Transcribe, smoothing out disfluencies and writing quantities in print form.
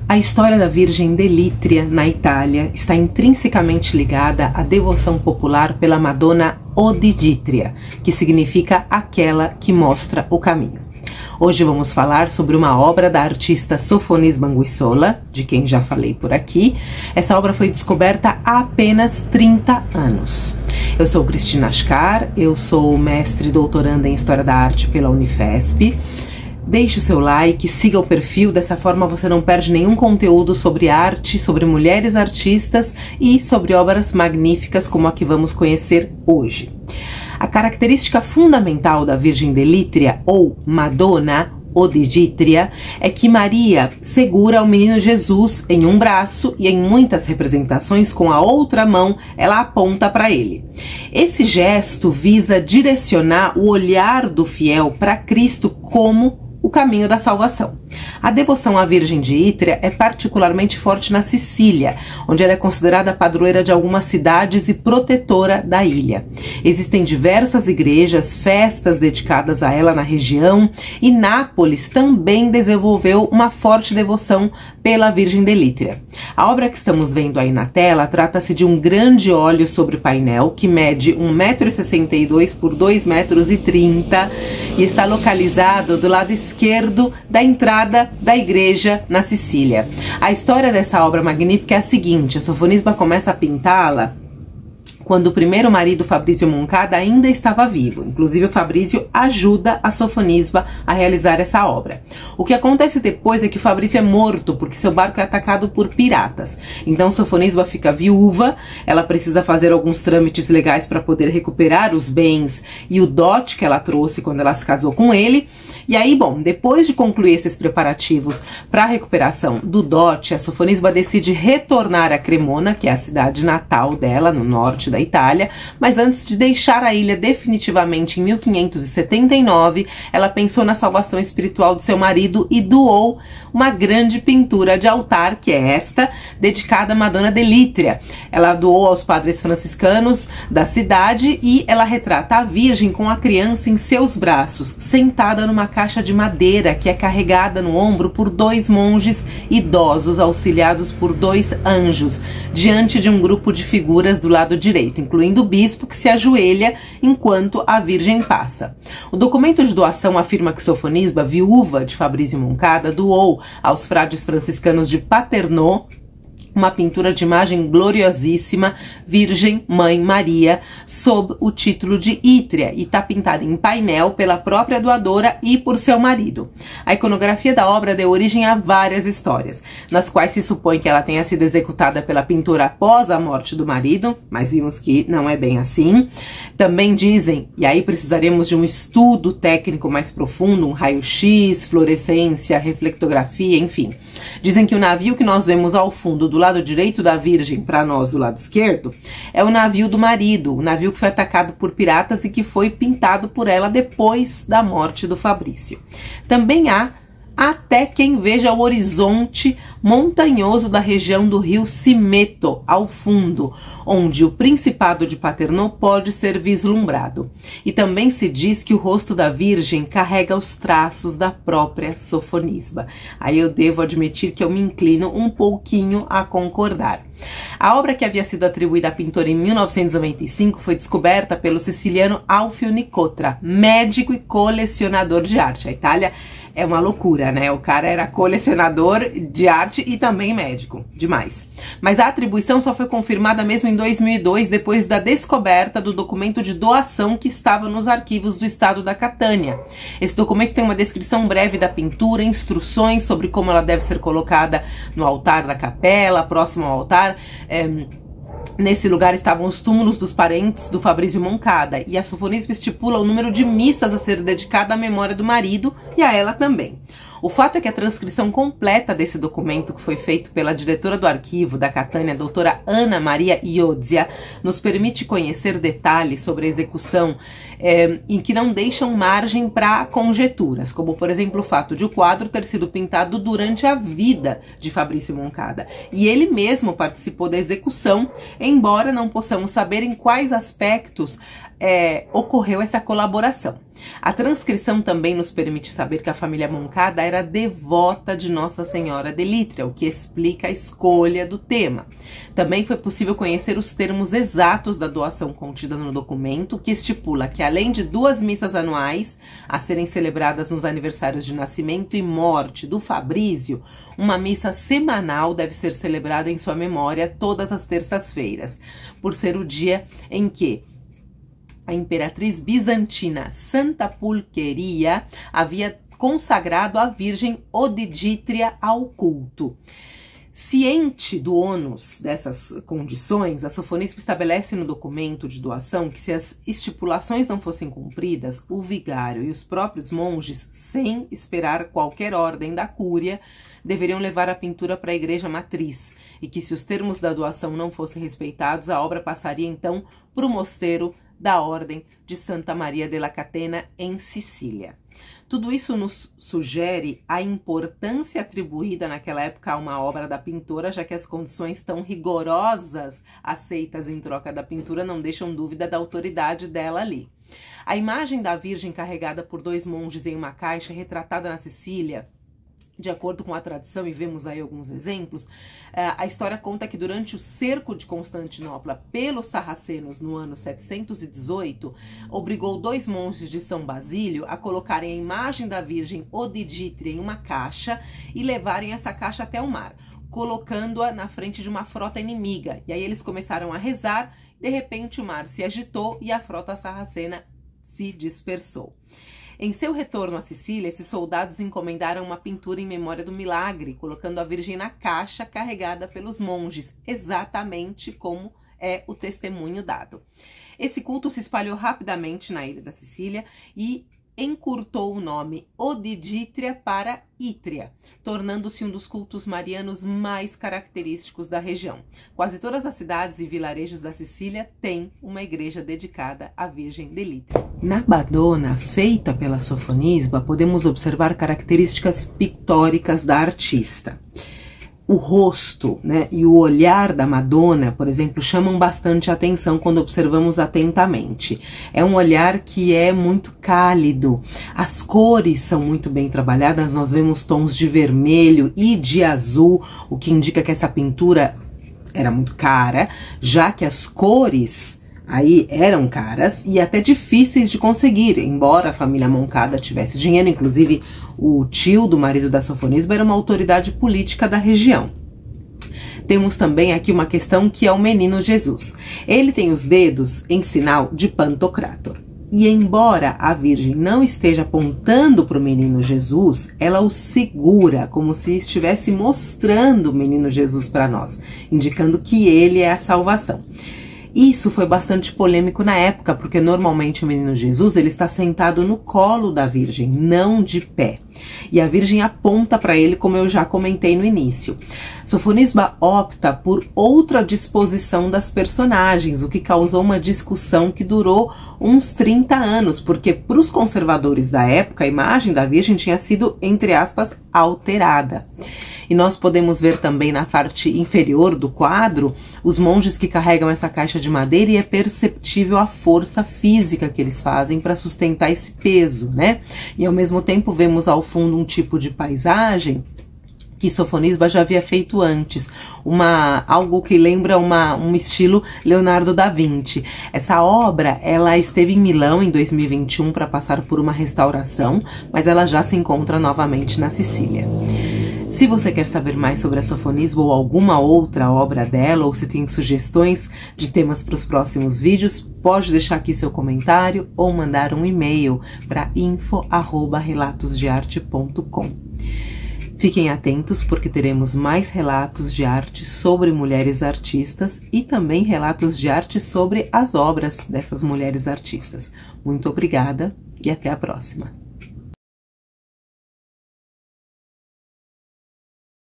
A história da Virgem Delítria, na Itália, está intrinsecamente ligada à devoção popular pela Madonna Oddigitria, que significa aquela que mostra o caminho. Hoje vamos falar sobre uma obra da artista Sofonisba Anguissola, de quem já falei por aqui. Essa obra foi descoberta há apenas 30 anos. Eu sou Cristina Ascar, eu sou mestre e doutoranda em História da Arte pela Unifesp. Deixe o seu like, siga o perfil, dessa forma você não perde nenhum conteúdo sobre arte, sobre mulheres artistas e sobre obras magníficas como a que vamos conhecer hoje. A característica fundamental da Virgem Delítria, ou Madonna Oddigitria, é que Maria segura o menino Jesus em um braço e em muitas representações com a outra mão ela aponta para ele. Esse gesto visa direcionar o olhar do fiel para Cristo como o caminho da salvação. A devoção à Virgem de Ítria é particularmente forte na Sicília, onde ela é considerada padroeira de algumas cidades e protetora da ilha. Existem diversas igrejas, festas dedicadas a ela na região, e Nápoles também desenvolveu uma forte devoção pela Virgem Delítria. A obra que estamos vendo aí na tela trata-se de um grande óleo sobre painel que mede 1,62 m por 2,30 m e está localizado do lado esquerdo da entrada da igreja na Sicília. A história dessa obra magnífica é a seguinte: a Sofonisba começa a pintá-la quando o primeiro marido, Fabrizio Moncada, ainda estava vivo. Inclusive o Fabrizio ajuda a Sofonisba a realizar essa obra. O que acontece depois é que o Fabrizio é morto porque seu barco é atacado por piratas. Então Sofonisba fica viúva, ela precisa fazer alguns trâmites legais para poder recuperar os bens e o dote que ela trouxe quando ela se casou com ele. E aí, bom, depois de concluir esses preparativos para a recuperação do dote, a Sofonisba decide retornar a Cremona, que é a cidade natal dela, no norte da Itália, mas antes de deixar a ilha definitivamente em 1579, ela pensou na salvação espiritual de seu marido e doou uma grande pintura de altar, que é esta, dedicada à Madonna Delítria. Ela doou aos padres franciscanos da cidade e ela retrata a Virgem com a criança em seus braços, sentada numa caixa de madeira que é carregada no ombro por 2 monges idosos auxiliados por 2 anjos, diante de um grupo de figuras do lado direito, incluindo o bispo que se ajoelha enquanto a Virgem passa. O documento de doação afirma que Sofonisba, viúva de Fabrizio Moncada, doou aos frades franciscanos de Paternò uma pintura de imagem gloriosíssima, Virgem Mãe Maria, sob o título de Ítria, e está pintada em painel pela própria doadora e por seu marido. A iconografia da obra deu origem a várias histórias, nas quais se supõe que ela tenha sido executada pela pintora após a morte do marido, mas vimos que não é bem assim. Também dizem, e aí precisaremos de um estudo técnico mais profundo, um raio-x, fluorescência, reflectografia, enfim. Dizem que o navio que nós vemos ao fundo do lado direito da Virgem, para nós do lado esquerdo, é o navio do marido, o navio que foi atacado por piratas e que foi pintado por ela depois da morte do Fabrício. Também há até quem veja o horizonte montanhoso da região do rio Simeto ao fundo, onde o Principado de Paternò pode ser vislumbrado. E também se diz que o rosto da Virgem carrega os traços da própria Sofonisba. Aí eu devo admitir que eu me inclino um pouquinho a concordar. A obra, que havia sido atribuída à pintora em 1995, foi descoberta pelo siciliano Alfio Nicotra, médico e colecionador de arte. A Itália é uma loucura, né? O cara era colecionador de arte e também médico. Demais. Mas a atribuição só foi confirmada mesmo em 2002, depois da descoberta do documento de doação que estava nos arquivos do estado da Catânia. Esse documento tem uma descrição breve da pintura, instruções sobre como ela deve ser colocada no altar da capela, próximo ao altar. Nesse lugar estavam os túmulos dos parentes do Fabrizio Moncada, e a Sofonisba estipula o número de missas a ser dedicada à memória do marido e a ela também. O fato é que a transcrição completa desse documento, que foi feito pela diretora do arquivo da Catânia, doutora Ana Maria Iozia, nos permite conhecer detalhes sobre a execução em que não deixam margem para conjecturas, como por exemplo o fato de o quadro ter sido pintado durante a vida de Fabrizio Moncada, e ele mesmo participou da execução, embora não possamos saber em quais aspectos ocorreu essa colaboração. A transcrição também nos permite saber que a família Moncada era devota de Nossa Senhora de Lítria, o que explica a escolha do tema. Também foi possível conhecer os termos exatos da doação contida no documento, que estipula que, além de 2 missas anuais a serem celebradas nos aniversários de nascimento e morte do Fabrício, uma missa semanal deve ser celebrada em sua memória todas as terças-feiras, por ser o dia em que a imperatriz bizantina Santa Pulqueria havia consagrado a Virgem Odidítria ao culto. Ciente do ônus dessas condições, a Sofonisba estabelece no documento de doação que, se as estipulações não fossem cumpridas, o vigário e os próprios monges, sem esperar qualquer ordem da cúria, deveriam levar a pintura para a igreja matriz, e que, se os termos da doação não fossem respeitados, a obra passaria então para o mosteiro da Ordem de Santa Maria della Catena, em Sicília. Tudo isso nos sugere a importância atribuída naquela época a uma obra da pintora, já que as condições tão rigorosas aceitas em troca da pintura não deixam dúvida da autoridade dela ali. A imagem da Virgem carregada por 2 monges em uma caixa, retratada na Sicília, de acordo com a tradição, e vemos aí alguns exemplos, a história conta que durante o cerco de Constantinopla pelos sarracenos no ano 718, obrigou 2 monges de São Basílio a colocarem a imagem da Virgem Odidítria em uma caixa e levarem essa caixa até o mar, colocando-a na frente de uma frota inimiga. E aí eles começaram a rezar, de repente o mar se agitou e a frota sarracena se dispersou. Em seu retorno à Sicília, esses soldados encomendaram uma pintura em memória do milagre, colocando a Virgem na caixa carregada pelos monges, exatamente como é o testemunho dado. Esse culto se espalhou rapidamente na ilha da Sicília e encurtou o nome Odidítria para Ítria, tornando-se um dos cultos marianos mais característicos da região. Quase todas as cidades e vilarejos da Sicília têm uma igreja dedicada à Virgem de Lítria. Na Madonna, feita pela Sofonisba, podemos observar características pictóricas da artista. O rosto, né, e o olhar da Madonna, por exemplo, chamam bastante a atenção quando observamos atentamente. É um olhar que é muito cálido, as cores são muito bem trabalhadas, nós vemos tons de vermelho e de azul, o que indica que essa pintura era muito cara, já que as cores aí eram caras e até difíceis de conseguir, embora a família Moncada tivesse dinheiro. Inclusive o tio do marido da Sofonisba era uma autoridade política da região. Temos também aqui uma questão que é o menino Jesus. Ele tem os dedos em sinal de Pantocrator. E embora a Virgem não esteja apontando para o menino Jesus, ela o segura como se estivesse mostrando o menino Jesus para nós, indicando que ele é a salvação. Isso foi bastante polêmico na época, porque normalmente o menino Jesus ele está sentado no colo da Virgem, não de pé. E a Virgem aponta para ele, como eu já comentei no início. Sofonisba opta por outra disposição das personagens, o que causou uma discussão que durou uns 30 anos, porque para os conservadores da época a imagem da Virgem tinha sido, entre aspas, alterada. E nós podemos ver também na parte inferior do quadro os monges que carregam essa caixa de madeira, e é perceptível a força física que eles fazem para sustentar esse peso, né? E ao mesmo tempo vemos ao fundo um tipo de paisagem que Sofonisba já havia feito antes, algo que lembra um estilo Leonardo da Vinci. Essa obra, ela esteve em Milão em 2021 para passar por uma restauração, mas ela já se encontra novamente na Sicília. Se você quer saber mais sobre a Sofonisba ou alguma outra obra dela, ou se tem sugestões de temas para os próximos vídeos, pode deixar aqui seu comentário ou mandar um e-mail para info@relatosdearte.com. Fiquem atentos, porque teremos mais relatos de arte sobre mulheres artistas e também relatos de arte sobre as obras dessas mulheres artistas. Muito obrigada e até a próxima!